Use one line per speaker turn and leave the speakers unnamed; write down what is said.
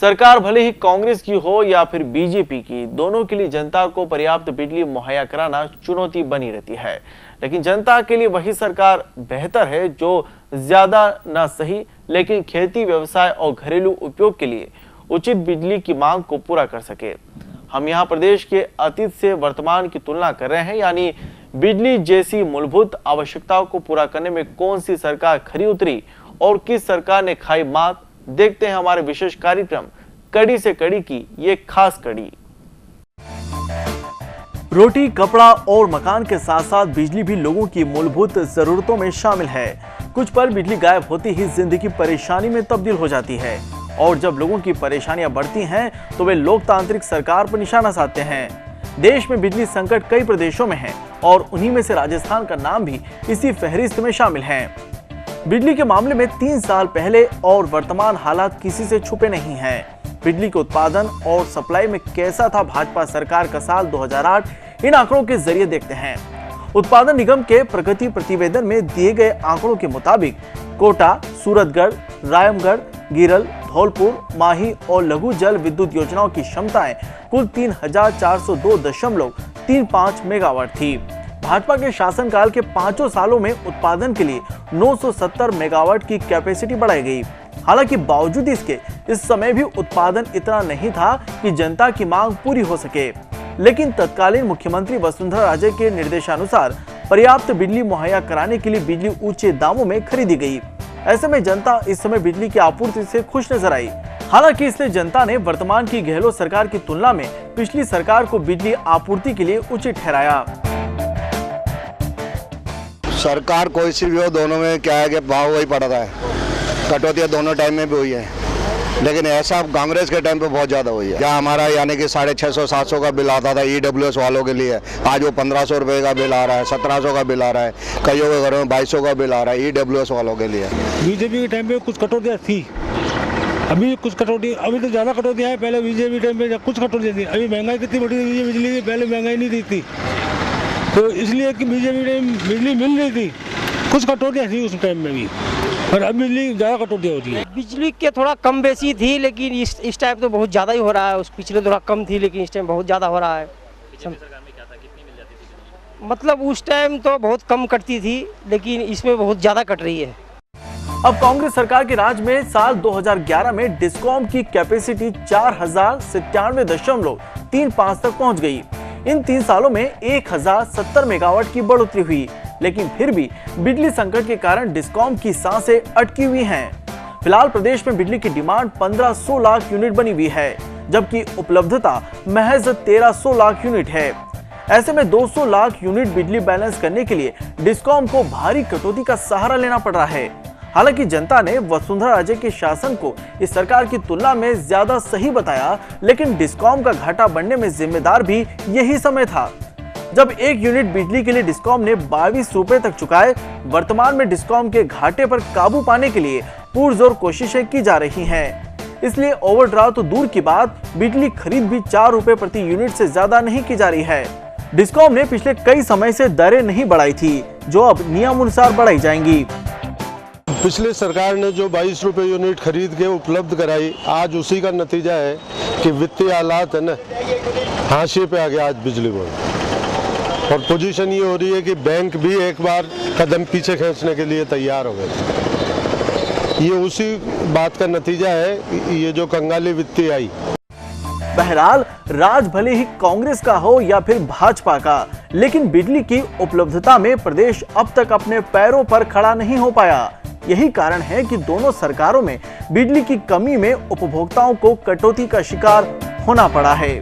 सरकार भले ही कांग्रेस की हो या फिर बीजेपी की, दोनों के लिए जनता को पर्याप्त बिजली मुहैया कराना चुनौती बनी रहती है। लेकिन जनता के लिए वही सरकार बेहतर है जो ज्यादा न सही लेकिन खेती, व्यवसाय और घरेलू उपयोग के लिए उचित बिजली की मांग को पूरा कर सके। हम यहाँ प्रदेश के अतीत से वर्तमान की तुलना कर रहे हैं, यानी बिजली जैसी मूलभूत आवश्यकताओं को पूरा करने में कौन सी सरकार खरी उतरी और किस सरकार ने खाई मात। देखते हैं हमारे विशेष कार्यक्रम कड़ी से कड़ी की ये खास कड़ी। रोटी, कपड़ा और मकान के साथ साथ बिजली भी लोगों की मूलभूत जरूरतों में शामिल है। कुछ पल बिजली गायब होती ही जिंदगी परेशानी में तब्दील हो जाती है और जब लोगों की परेशानियां बढ़ती हैं तो वे लोकतांत्रिक सरकार पर निशाना साधते हैं। देश में बिजली संकट कई प्रदेशों में है और उन्हीं में से राजस्थान का नाम भी इसी फहरिस्त में शामिल है। बिजली के मामले में 3 साल पहले और वर्तमान हालात किसी से छुपे नहीं हैं। बिजली के उत्पादन और सप्लाई में कैसा था भाजपा सरकार का साल 2008, इन आंकड़ों के जरिए देखते हैं। उत्पादन निगम के प्रगति प्रतिवेदन में दिए गए आंकड़ों के मुताबिक कोटा, सूरतगढ़, रायमगढ़, गिरल, धौलपुर, माही और लघु जल विद्युत योजनाओं की क्षमताएं कुल 3402.35 मेगावाट थी। भाजपा के शासनकाल के 5 सालों में उत्पादन के लिए 970 मेगावाट की कैपेसिटी बढ़ाई गई। हालांकि बावजूद इसके इस समय भी उत्पादन इतना नहीं था कि जनता की मांग पूरी हो सके। लेकिन तत्कालीन मुख्यमंत्री वसुंधरा राजे के निर्देशानुसार पर्याप्त बिजली मुहैया कराने के लिए बिजली ऊंचे दामों में खरीदी गई। ऐसे में जनता इस समय बिजली की आपूर्ति से खुश नजर आई। हालांकि इसलिए जनता ने वर्तमान की गहलोत सरकार की तुलना में पिछली सरकार को बिजली आपूर्ति के लिए उचित ठहराया।
सरकार कोई सी भी हो, दोनों में क्या है कि भाव वही पड़ रहा है। कटौतियाँ दोनों टाइम में भी हुई है, लेकिन ऐसा कांग्रेस के टाइम पे बहुत ज़्यादा हुई है। क्या हमारा यानी कि 650-700 का बिल आता था EWS वालों के लिए, आज वो 1500 रुपये का बिल आ रहा है, 1700 का बिल आ रहा है, कईयों के घरों में 2200 का बिल आ रहा है EWS वालों के लिए।
बीजेपी के टाइम पे कुछ कटौतियाँ थी, अभी कुछ कटौती, अभी तो ज़्यादा कटौतियाँ हैं। पहले बीजेपी टाइम पे कुछ कटौतियाँ थी, अभी महंगाई कितनी बढ़ी हुई है बिजली की, पहले महंगाई नहीं थी तो इसलिए कि बीजेपी टाइम बिजली मिल रही थी, कुछ कटौतियाँ थी उस टाइम में भी, और अब बिजली ज़्यादा कटौतियाँ होती है।
बिजली के थोड़ा कम बेसी थी, लेकिन इस टाइम तो बहुत ज़्यादा ही हो रहा है। उस पिछले थोड़ा कम थी, लेकिन इस टाइम बहुत ज़्यादा हो रहा है।
सरकार में क्या था, कितनी मिल जाती थी?
मतलब उस टाइम तो बहुत कम कटती थी, लेकिन इसमें बहुत ज़्यादा कट रही है।
अब कांग्रेस सरकार के राज में साल 2011 में डिस्कॉम की कैपेसिटी 4097.35 तक पहुंच गई। इन 3 सालों में 1070 मेगावाट की बढ़ोतरी हुई, लेकिन फिर भी बिजली संकट के कारण डिस्कॉम की सांसें अटकी हुई हैं। फिलहाल प्रदेश में बिजली की डिमांड 1500 लाख यूनिट बनी हुई है, जबकि उपलब्धता महज 1300 लाख यूनिट है। ऐसे में 200 लाख यूनिट बिजली बैलेंस करने के लिए डिस्कॉम को भारी कटौती का सहारा लेना पड़ रहा है। हालांकि जनता ने वसुंधरा राजे के शासन को इस सरकार की तुलना में ज्यादा सही बताया, लेकिन डिस्कॉम का घाटा बढ़ने में जिम्मेदार भी यही समय था। जब 1 यूनिट बिजली के लिए डिस्कॉम ने 22 रुपए तक चुकाए। वर्तमान में डिस्कॉम के घाटे पर काबू पाने के लिए पुरजोर कोशिशें की जा रही हैं। इसलिए ओवरड्राफ्ट तो दूर की बात, बिजली खरीद भी 4 रुपए प्रति यूनिट से ज्यादा नहीं की जा रही है। डिस्कॉम ने पिछले कई समय से दरें नहीं बढ़ाई थी, जो अब नियमानुसार बढ़ाई जाएंगी।
पिछली सरकार ने जो 22 रुपए यूनिट खरीद के उपलब्ध कराई, आज उसी का नतीजा है कि वित्तीय हालात है ना, हाशिए पे आ गया आज बिजली बोर्ड। और पोजीशन ये हो रही है कि बैंक भी एक बार कदम पीछे खींचने के लिए तैयार हो गए। ये उसी बात का नतीजा है, ये जो कंगाली वित्तीय आई।
बहरहाल राज भले ही कांग्रेस का हो या फिर भाजपा का, लेकिन बिजली की उपलब्धता में प्रदेश अब तक अपने पैरों पर खड़ा नहीं हो पाया। यही कारण है कि दोनों सरकारों में बिजली की कमी में उपभोक्ताओं को कटौती का शिकार होना पड़ा है।